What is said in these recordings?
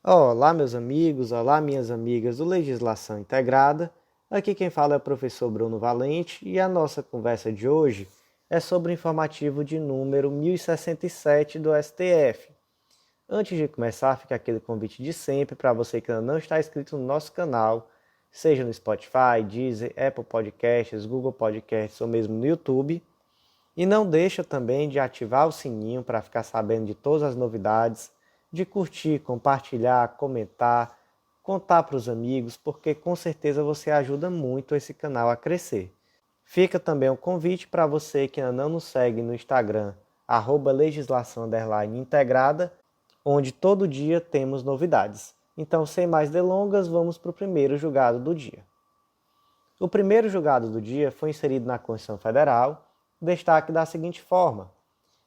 Olá, meus amigos, olá, minhas amigas do Legislação Integrada. Aqui quem fala é o professor Bruno Valente e a nossa conversa de hoje é sobre o informativo de número 1067 do STF. Antes de começar, fica aquele convite de sempre para você que ainda não está inscrito no nosso canal, seja no Spotify, Deezer, Apple Podcasts, Google Podcasts ou mesmo no YouTube. E não deixa também de ativar o sininho para ficar sabendo de todas as novidades, de curtir, compartilhar, comentar, contar para os amigos, porque com certeza você ajuda muito esse canal a crescer. Fica também um convite para você que ainda não nos segue no Instagram, @legislação_integrada, onde todo dia temos novidades. Então, sem mais delongas, vamos para o primeiro julgado do dia. O primeiro julgado do dia foi inserido na Constituição Federal, destaque da seguinte forma: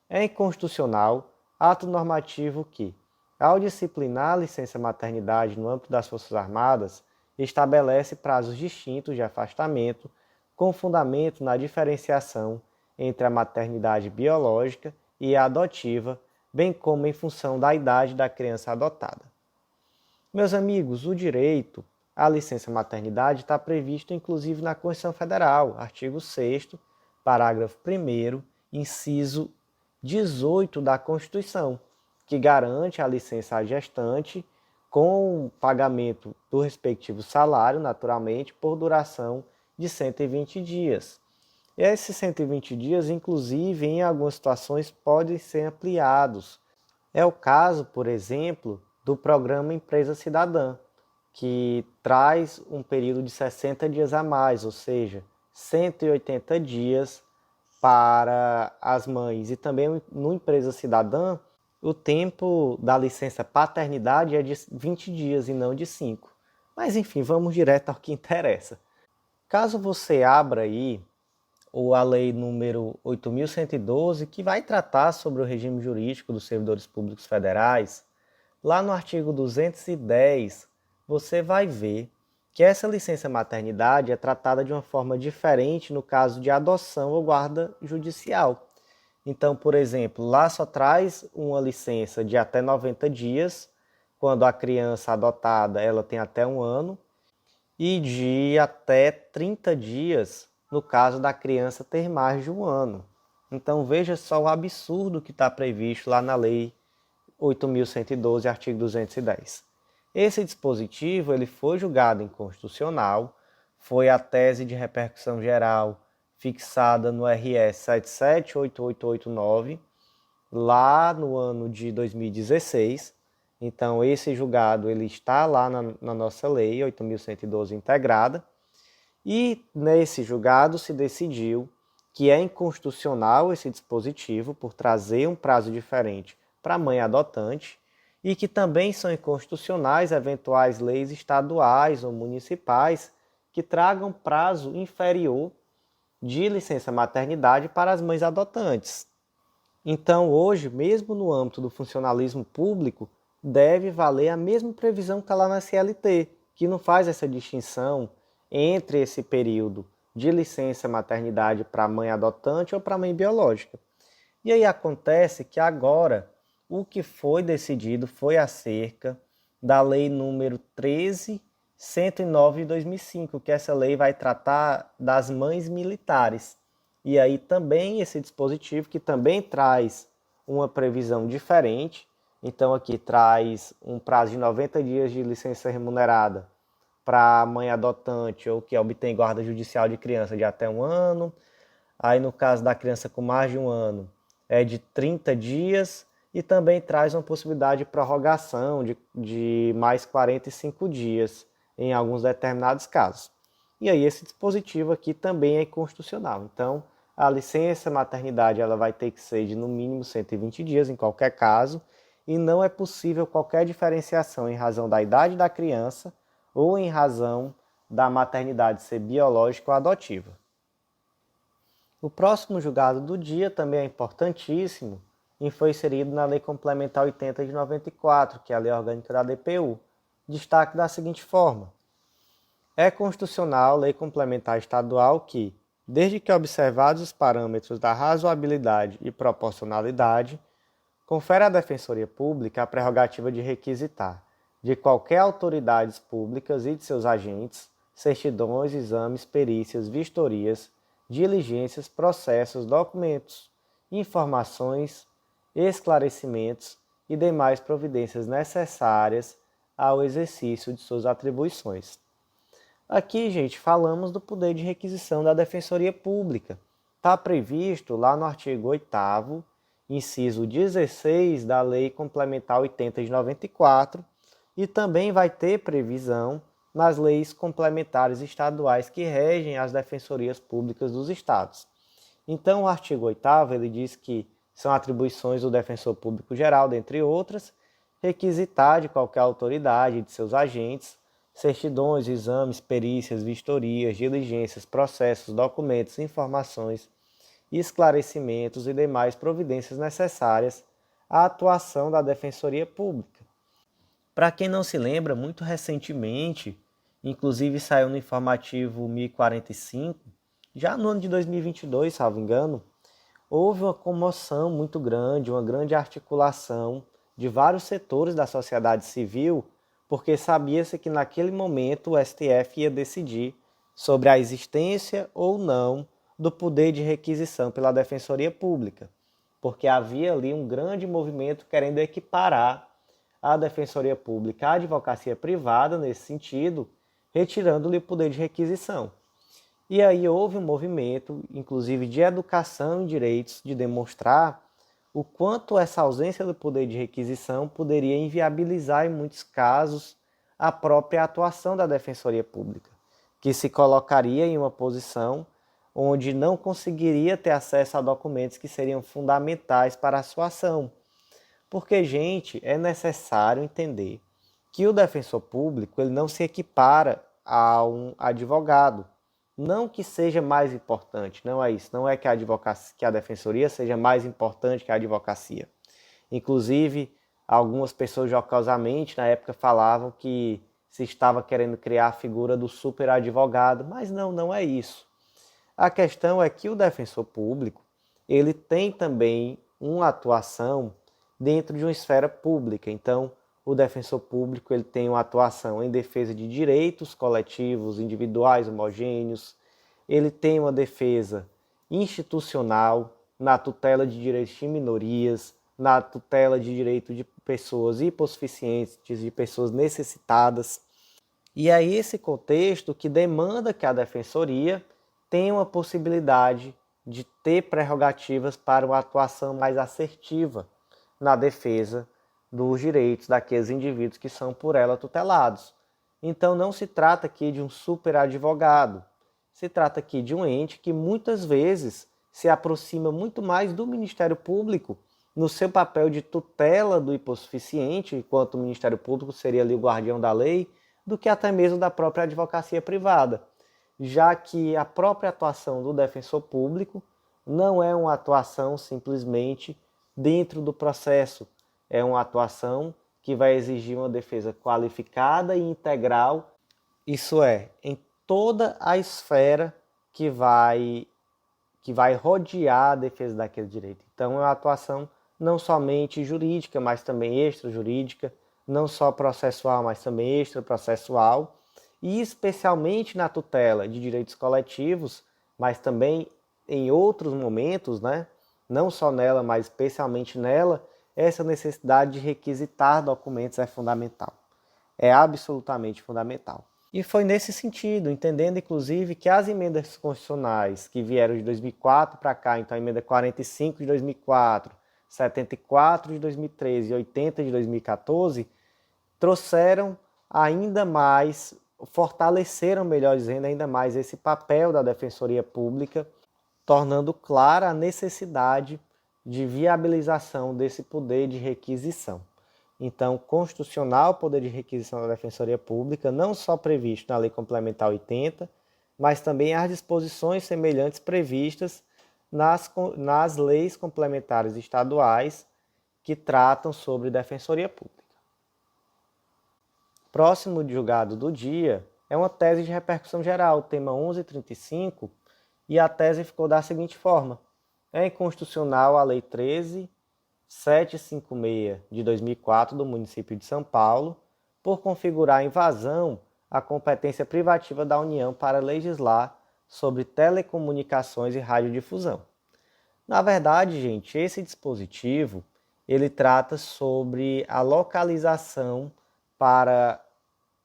é inconstitucional ato normativo que, ao disciplinar a licença maternidade no âmbito das Forças Armadas, estabelece prazos distintos de afastamento, com fundamento na diferenciação entre a maternidade biológica e a adotiva, bem como em função da idade da criança adotada. Meus amigos, o direito à licença maternidade está previsto inclusive na Constituição Federal, artigo 6º, parágrafo 1º, inciso 18 da Constituição, que garante a licença à gestante com o pagamento do respectivo salário, naturalmente, por duração de 120 dias. Esses 120 dias, inclusive, em algumas situações, podem ser ampliados. É o caso, por exemplo, do programa Empresa Cidadã, que traz um período de 60 dias a mais, ou seja, 180 dias para as mães. E também no Empresa Cidadã, o tempo da licença paternidade é de 20 dias e não de 5. Mas enfim, vamos direto ao que interessa. Caso você abra aí a lei número 8.112, que vai tratar sobre o regime jurídico dos servidores públicos federais, lá no artigo 210, você vai ver que essa licença maternidade é tratada de uma forma diferente no caso de adoção ou guarda judicial. Então, por exemplo, lá só traz uma licença de até 90 dias, quando a criança adotada ela tem até 1 ano, e de até 30 dias no caso da criança ter mais de 1 ano. Então veja só o absurdo que está previsto lá na Lei 8.112, artigo 210. Esse dispositivo ele foi julgado inconstitucional, foi a tese de repercussão geral fixada no RS 778889, lá no ano de 2016. Então, esse julgado ele está lá na nossa lei 8.112 integrada. E nesse julgado se decidiu que é inconstitucional esse dispositivo por trazer um prazo diferente para a mãe adotante e que também são inconstitucionais eventuais leis estaduais ou municipais que tragam prazo inferior de licença maternidade para as mães adotantes. Então, hoje, mesmo no âmbito do funcionalismo público, deve valer a mesma previsão que está lá na CLT, que não faz essa distinção entre esse período de licença maternidade para a mãe adotante ou para a mãe biológica. E aí acontece que agora o que foi decidido foi acerca da lei número 13.109 de 2005, que essa lei vai tratar das mães militares. E aí também esse dispositivo que também traz uma previsão diferente. Então aqui traz um prazo de 90 dias de licença remunerada para a mãe adotante ou que obtém guarda judicial de criança de até 1 ano. Aí no caso da criança com mais de 1 ano é de 30 dias e também traz uma possibilidade de prorrogação de mais 45 dias em alguns determinados casos. E aí esse dispositivo aqui também é inconstitucional. Então a licença maternidade ela vai ter que ser de no mínimo 120 dias em qualquer caso e não é possível qualquer diferenciação em razão da idade da criança ou em razão da maternidade ser biológica ou adotiva. O próximo julgado do dia também é importantíssimo e foi inserido na Lei Complementar 80 de 94, que é a Lei Orgânica da DPU. Destaque da seguinte forma: é constitucional Lei Complementar Estadual que, desde que observados os parâmetros da razoabilidade e proporcionalidade, confere à Defensoria Pública a prerrogativa de requisitar, de qualquer autoridades públicas e de seus agentes, certidões, exames, perícias, vistorias, diligências, processos, documentos, informações, esclarecimentos e demais providências necessárias ao exercício de suas atribuições. Aqui, gente, falamos do poder de requisição da Defensoria Pública. Está previsto lá no artigo 8º, inciso 16 da Lei Complementar 80 de 94, e também vai ter previsão nas leis complementares estaduais que regem as defensorias públicas dos estados. Então, o artigo 8º ele diz que são atribuições do defensor público geral, dentre outras, requisitar de qualquer autoridade e de seus agentes certidões, exames, perícias, vistorias, diligências, processos, documentos, informações, esclarecimentos e demais providências necessárias à atuação da Defensoria Pública. Para quem não se lembra, muito recentemente, inclusive saiu no informativo 1045, já no ano de 2022, salvo engano, houve uma comoção muito grande, uma grande articulação de vários setores da sociedade civil, porque sabia-se que naquele momento o STF ia decidir sobre a existência ou não do poder de requisição pela Defensoria Pública, porque havia ali um grande movimento querendo equiparar a Defensoria Pública à advocacia privada nesse sentido, retirando-lhe o poder de requisição. E aí houve um movimento, inclusive de educação em direitos, de demonstrar o quanto essa ausência do poder de requisição poderia inviabilizar, em muitos casos, a própria atuação da Defensoria Pública, que se colocaria em uma posição onde não conseguiria ter acesso a documentos que seriam fundamentais para a sua ação. Porque, gente, é necessário entender que o defensor público ele não se equipara a um advogado. Não que seja mais importante, não é isso. Não é que a defensoria seja mais importante que a advocacia. Inclusive, algumas pessoas jocosamente na época falavam que se estava querendo criar a figura do superadvogado, mas não é isso. A questão é que o defensor público, ele tem também uma atuação dentro de uma esfera pública. Então, o defensor público ele tem uma atuação em defesa de direitos coletivos, individuais, homogêneos. Ele tem uma defesa institucional na tutela de direitos de minorias, na tutela de direitos de pessoas hipossuficientes, de pessoas necessitadas. E é esse contexto que demanda que a defensoria tenha uma possibilidade de ter prerrogativas para uma atuação mais assertiva na defesa dos direitos daqueles indivíduos que são por ela tutelados. Então não se trata aqui de um superadvogado, se trata aqui de um ente que muitas vezes se aproxima muito mais do Ministério Público no seu papel de tutela do hipossuficiente, enquanto o Ministério Público seria ali o guardião da lei, do que até mesmo da própria advocacia privada, já que a própria atuação do defensor público não é uma atuação simplesmente dentro do processo, é uma atuação que vai exigir uma defesa qualificada e integral, isso é, em toda a esfera que vai rodear a defesa daquele direito. Então é uma atuação não somente jurídica, mas também extrajurídica, não só processual, mas também extraprocessual, e especialmente na tutela de direitos coletivos, mas também em outros momentos, né? Não só nela, mas especialmente nela, essa necessidade de requisitar documentos é fundamental. É absolutamente fundamental. E foi nesse sentido, entendendo inclusive que as emendas constitucionais que vieram de 2004 para cá, então a emenda 45 de 2004, 74 de 2013 e 80 de 2014, trouxeram ainda mais, fortaleceram, melhor dizendo, ainda mais esse papel da Defensoria Pública, tornando clara a necessidade de viabilização desse poder de requisição. Então, constitucional, poder de requisição da Defensoria Pública, não só previsto na Lei Complementar 80, mas também as disposições semelhantes previstas nas leis complementares estaduais que tratam sobre Defensoria Pública. Próximo julgado do dia é uma tese de repercussão geral, tema 1135, e a tese ficou da seguinte forma: é inconstitucional a Lei 13.756 de 2004 do município de São Paulo, por configurar invasão à competência privativa da União para legislar sobre telecomunicações e radiodifusão. Na verdade, gente, esse dispositivo ele trata sobre a localização para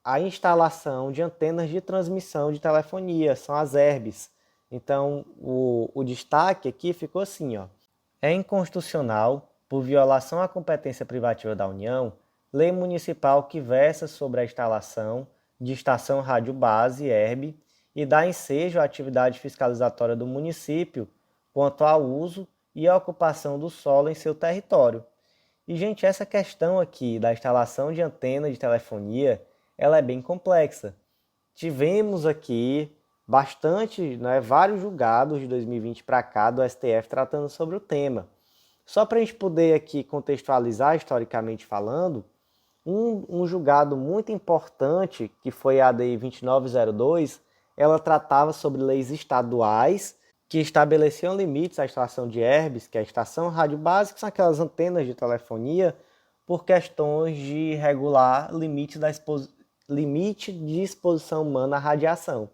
a instalação de antenas de transmissão de telefonia, são as ERBs. Então, o destaque aqui ficou assim, ó. É inconstitucional, por violação à competência privativa da União, lei municipal que versa sobre a instalação de estação rádio base, ERB, e dá ensejo à atividade fiscalizatória do município quanto ao uso e à ocupação do solo em seu território. E, gente, essa questão aqui da instalação de antena de telefonia, ela é bem complexa. Tivemos aqui vários julgados de 2020 para cá do STF tratando sobre o tema. Só para a gente poder aqui contextualizar historicamente falando, um julgado muito importante, que foi a ADI 2902, ela tratava sobre leis estaduais que estabeleciam limites à instalação de ERBs, que é a estação rádio base, que são aquelas antenas de telefonia, por questões de regular limite de exposição humana à radiação.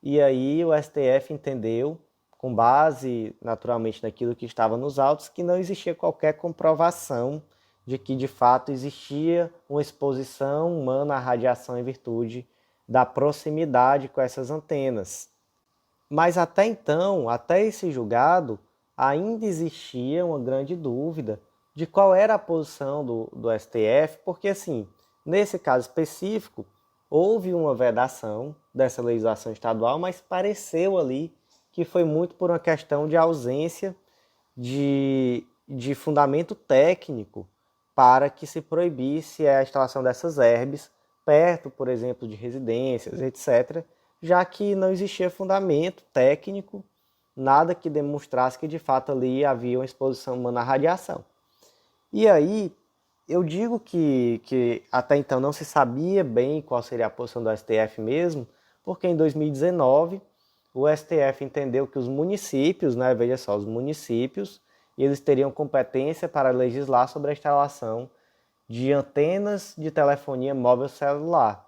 E aí o STF entendeu, com base naturalmente naquilo que estava nos autos, que não existia qualquer comprovação de que de fato existia uma exposição humana à radiação em virtude da proximidade com essas antenas. Mas até então, até esse julgado, ainda existia uma grande dúvida de qual era a posição do STF, porque assim, nesse caso específico, houve uma vedação dessa legislação estadual, mas pareceu ali que foi muito por uma questão de ausência de fundamento técnico para que se proibisse a instalação dessas ERBs perto, por exemplo, de residências, etc., já que não existia fundamento técnico, nada que demonstrasse que de fato ali havia uma exposição humana à radiação. E aí, eu digo que até então não se sabia bem qual seria a posição do STF mesmo, porque em 2019 o STF entendeu que os municípios, veja só, os municípios, eles teriam competência para legislar sobre a instalação de antenas de telefonia móvel celular,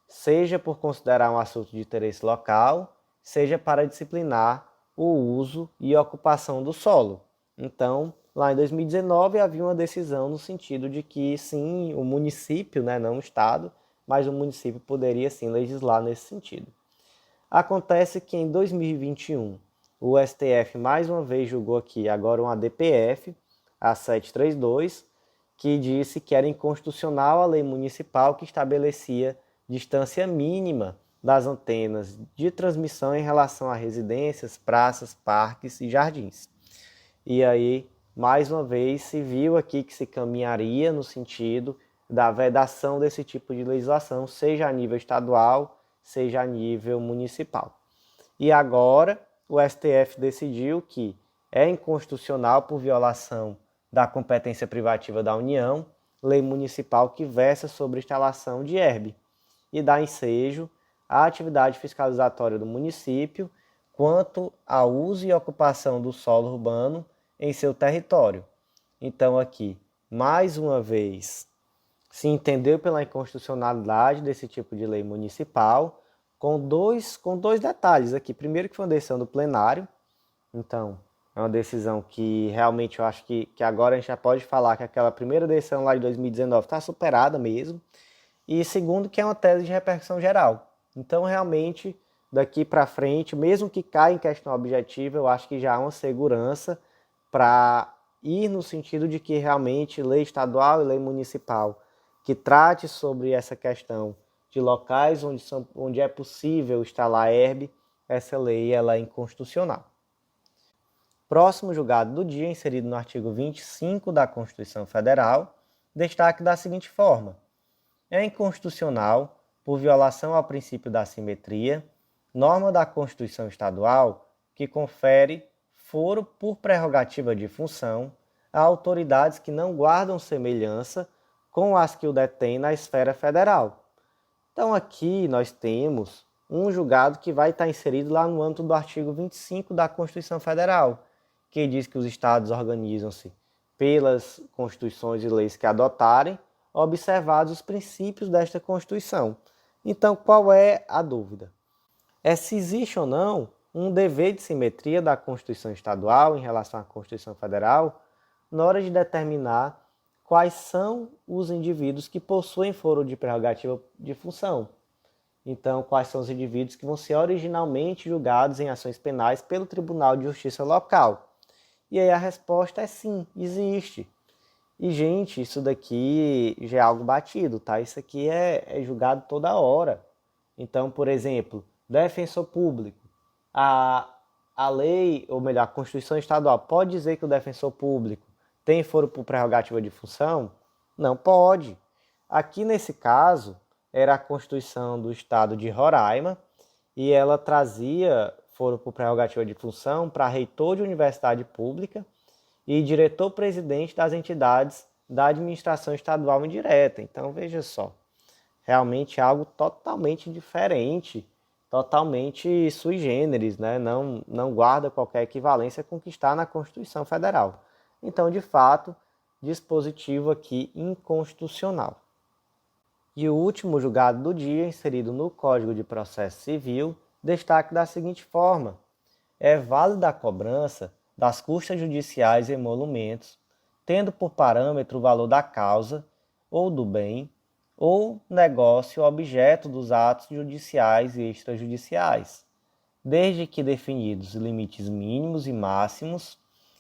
seja por considerar um assunto de interesse local, seja para disciplinar o uso e ocupação do solo. Então, lá em 2019 havia uma decisão no sentido de que sim, o município, não o Estado, mas o município poderia sim legislar nesse sentido. Acontece que em 2021 o STF mais uma vez julgou aqui agora uma DPF, a 732, que disse que era inconstitucional a lei municipal que estabelecia distância mínima das antenas de transmissão em relação a residências, praças, parques e jardins. E aí, mais uma vez, se viu aqui que se caminharia no sentido da vedação desse tipo de legislação, seja a nível estadual, seja a nível municipal. E agora, o STF decidiu que é inconstitucional por violação da competência privativa da União, lei municipal que versa sobre instalação de ERB e dá ensejo à atividade fiscalizatória do município quanto ao uso e ocupação do solo urbano em seu território. Então aqui, mais uma vez, se entendeu pela inconstitucionalidade desse tipo de lei municipal, com dois detalhes aqui. Primeiro que foi uma decisão do plenário, então é uma decisão que realmente eu acho que agora a gente já pode falar que aquela primeira decisão lá de 2019 está superada mesmo. E segundo que é uma tese de repercussão geral. Então realmente daqui para frente, mesmo que caia em questão objetiva, eu acho que já há uma segurança para ir no sentido de que realmente lei estadual e lei municipal que trate sobre essa questão de locais onde é possível instalar ERB, essa lei ela é inconstitucional. Próximo julgado do dia, inserido no artigo 25 da Constituição Federal, destaque da seguinte forma: é inconstitucional, por violação ao princípio da simetria, norma da Constituição Estadual que confere foro por prerrogativa de função a autoridades que não guardam semelhança com as que o detêm na esfera federal. Então aqui nós temos um julgado que vai estar inserido lá no âmbito do artigo 25 da Constituição Federal, que diz que os estados organizam-se pelas constituições e leis que adotarem, observados os princípios desta Constituição. Então, qual é a dúvida? É se existe ou não um dever de simetria da Constituição Estadual em relação à Constituição Federal na hora de determinar quais são os indivíduos que possuem foro de prerrogativa de função. Então, quais são os indivíduos que vão ser originalmente julgados em ações penais pelo Tribunal de Justiça local? E aí a resposta é sim, existe. E, gente, isso daqui já é algo batido, tá? Isso aqui é julgado toda hora. Então, por exemplo, defensor público. A lei, ou melhor, a Constituição Estadual pode dizer que o defensor público tem foro por prerrogativa de função? Não pode. Aqui, nesse caso, era a Constituição do Estado de Roraima e ela trazia foro por prerrogativa de função para reitor de universidade pública e diretor-presidente das entidades da administração estadual indireta. Então, veja só, realmente é algo totalmente diferente, totalmente sui generis, né? Não guarda qualquer equivalência com o que está na Constituição Federal. Então, de fato, dispositivo aqui inconstitucional. E o último julgado do dia, inserido no Código de Processo Civil, destaca da seguinte forma: é válida a cobrança das custas judiciais e emolumentos, tendo por parâmetro o valor da causa ou do bem ou negócio objeto dos atos judiciais e extrajudiciais, desde que definidos limites mínimos e máximos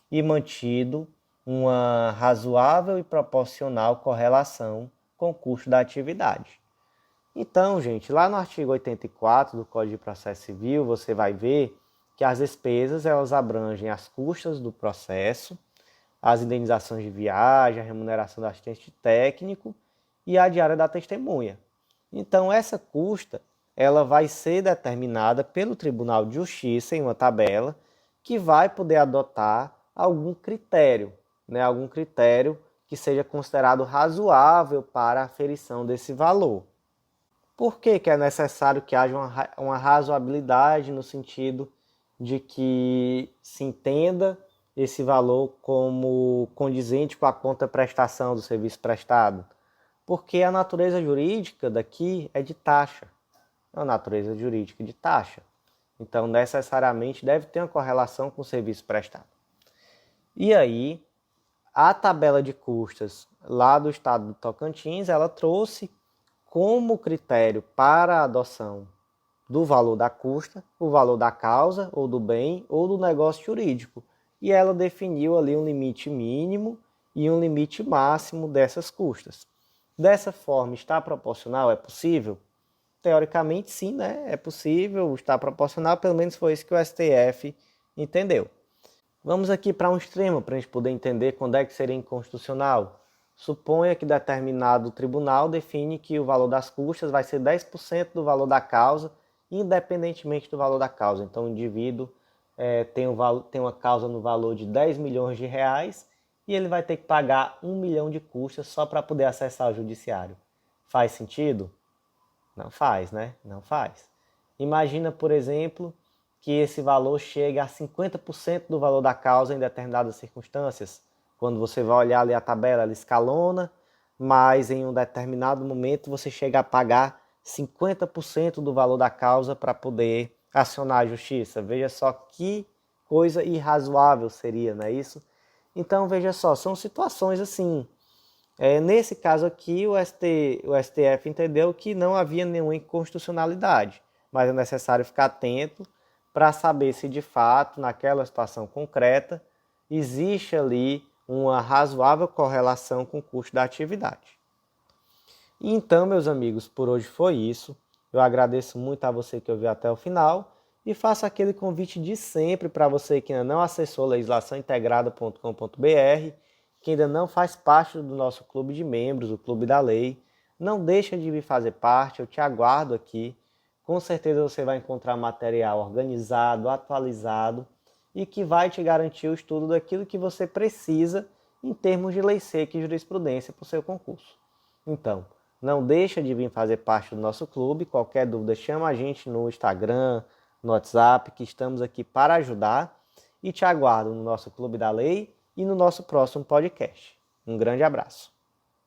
e mantido uma razoável e proporcional correlação com o custo da atividade. Então, gente, lá no artigo 84 do Código de Processo Civil, você vai ver que as despesas elas abrangem as custas do processo, as indenizações de viagem, a remuneração do assistente técnico e a diária da testemunha. Então, essa custa ela vai ser determinada pelo Tribunal de Justiça em uma tabela que vai poder adotar algum critério, né, algum critério que seja considerado razoável para a aferição desse valor. Por que é necessário que haja uma razoabilidade no sentido de que se entenda esse valor como condizente com a contraprestação do serviço prestado? Porque a natureza jurídica daqui é de taxa. É uma natureza jurídica de taxa. Então, necessariamente, deve ter uma correlação com o serviço prestado. E aí, a tabela de custas lá do estado do Tocantins, ela trouxe como critério para a adoção do valor da custa, o valor da causa, ou do bem, ou do negócio jurídico. E ela definiu ali um limite mínimo e um limite máximo dessas custas. Dessa forma, está proporcional? É possível? Teoricamente, sim, né? É possível, está proporcional, pelo menos foi isso que o STF entendeu. Vamos aqui para um extremo, para a gente poder entender quando é que seria inconstitucional. Suponha que determinado tribunal define que o valor das custas vai ser 10% do valor da causa, independentemente do valor da causa. Então, o indivíduo tem uma causa no valor de 10 milhões de reais e ele vai ter que pagar 1 milhão de custas só para poder acessar o judiciário. Faz sentido? Não faz, né? Não faz. Imagina, por exemplo, que esse valor chegue a 50% do valor da causa em determinadas circunstâncias. Quando você vai olhar ali a tabela, ela escalona, mas em um determinado momento você chega a pagar 50% do valor da causa para poder acionar a justiça. Veja só que coisa irrazoável seria, não é isso? Então, veja só, são situações assim. Nesse caso aqui, o STF entendeu que não havia nenhuma inconstitucionalidade, mas é necessário ficar atento para saber se de fato, naquela situação concreta, existe ali uma razoável correlação com o custo da atividade. Então, meus amigos, por hoje foi isso. Eu agradeço muito a você que ouviu até o final e faço aquele convite de sempre para você que ainda não acessou legislaçãointegrada.com.br, que ainda não faz parte do nosso clube de membros, o Clube da Lei. Não deixa de vir fazer parte, eu te aguardo aqui. Com certeza você vai encontrar material organizado, atualizado e que vai te garantir o estudo daquilo que você precisa em termos de lei seca e jurisprudência para o seu concurso. Então, não deixa de vir fazer parte do nosso clube. Qualquer dúvida, chama a gente no Instagram, no WhatsApp, que estamos aqui para ajudar. E te aguardo no nosso Clube da Lei e no nosso próximo podcast. Um grande abraço.